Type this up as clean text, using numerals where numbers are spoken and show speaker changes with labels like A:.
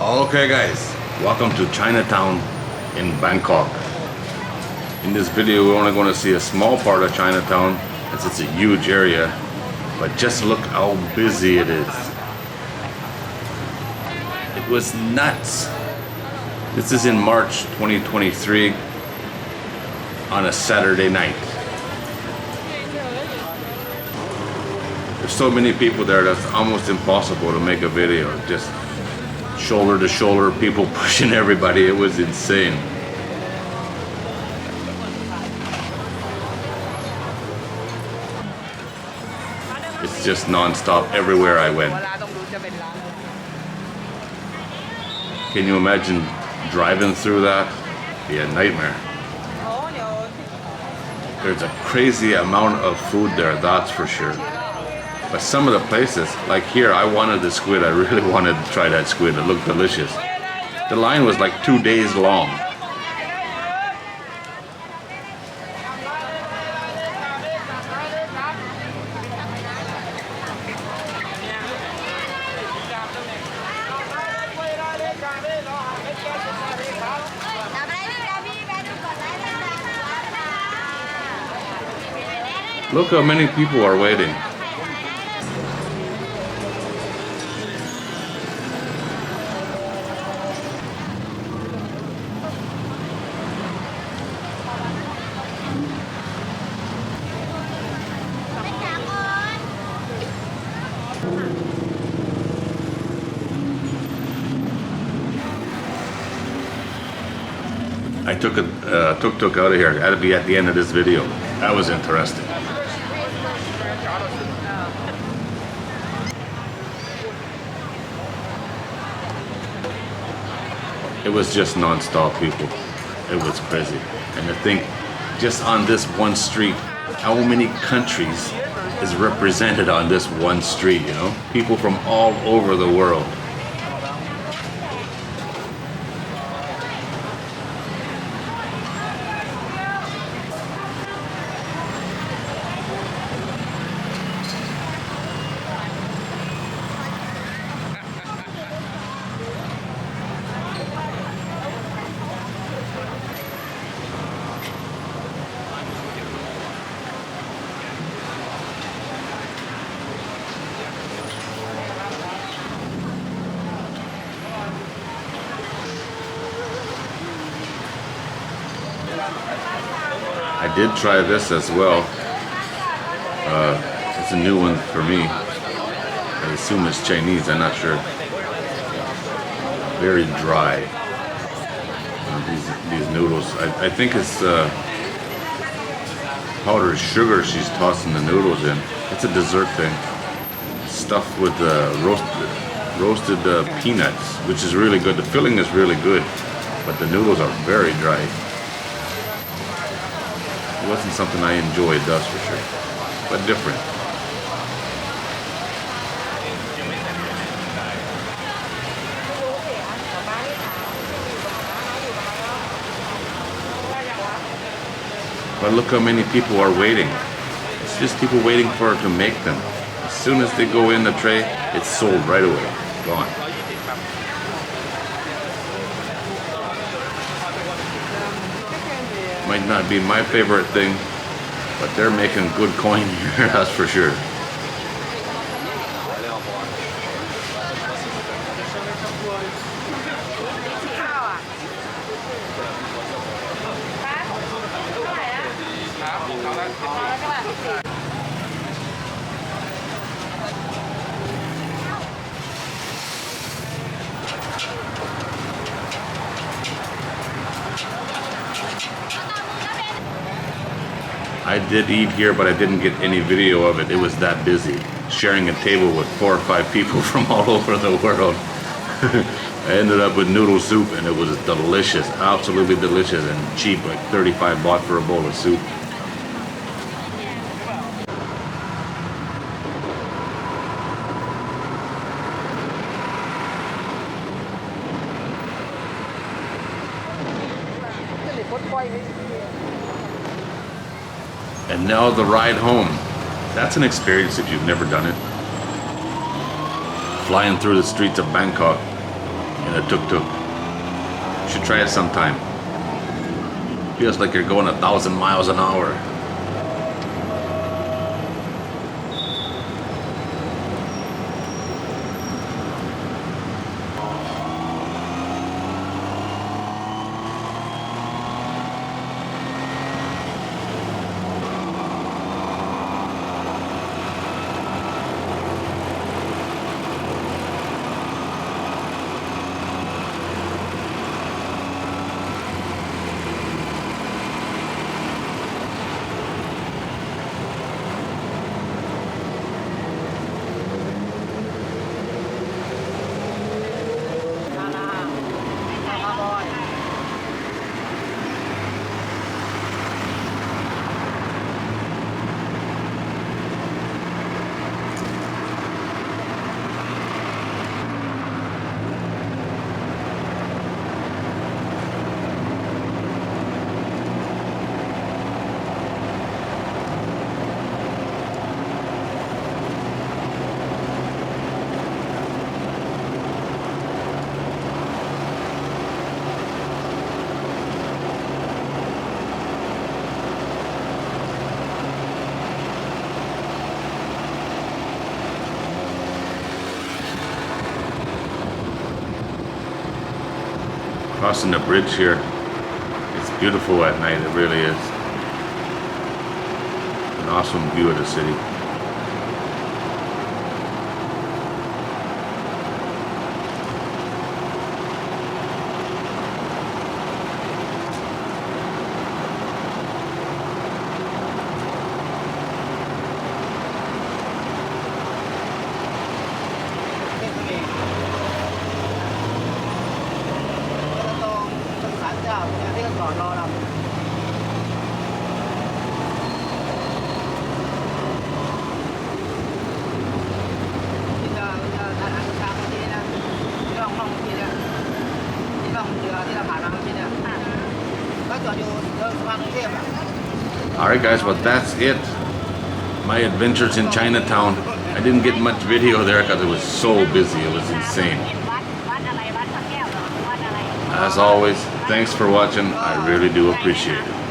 A: Okay guys, welcome to Chinatown in Bangkok. In this video we're only going to see a small part of Chinatown as it's a huge area, but just look how busy it is. It was nuts. This is in March 2023 on a Saturday night. There's so many people there that's almost impossible to make a video. Just shoulder to shoulder, people pushing everybody. It was insane. It's just non-stop everywhere I went. Can you imagine driving through that? It'd be a nightmare. There's a crazy amount of food there, that's for sure. But some of the places, like here, I wanted the squid. I really wanted to try that squid. It looked delicious. The line was like 2 days long. Look how many people are waiting. I took a tuk-tuk out of here. That'll be at the end of this video. That was interesting. It was just non-stop, people. It was crazy. And I think just on this one street, how many countries is represented on this one street, you know? People from all over the world. I did try this as well. It's a new one for me. I assume it's Chinese, I'm not sure. Very dry. These noodles. I think it's powdered sugar she's tossing the noodles in. It's a dessert thing. Stuffed with roasted peanuts, which is really good. The filling is really good, but the noodles are very dry. It wasn't something I enjoyed, that's for sure, but different. But look how many people are waiting. It's just people waiting for her to make them. As soon as they go in the tray, it's sold right away, gone. Might not be my favorite thing, but they're making good coin here, that's for sure. I did eat here, but I didn't get any video of it. It was that busy. Sharing a table with 4 or 5 people from all over the world. I ended up with noodle soup, and it was delicious, absolutely delicious, and cheap, like 35 baht for a bowl of soup. And now the ride home. That's an experience if you've never done it. Flying through the streets of Bangkok in in a tuk-tuk. You should try it sometime. Feels like you're going 1,000 miles an hour. Crossing the bridge here. It's beautiful at night, it really is. An awesome view of the city. Alright guys, well that's it. My adventures in Chinatown. I didn't get much video there because it was so busy. It was insane. As always, thanks for watching. I really do appreciate it.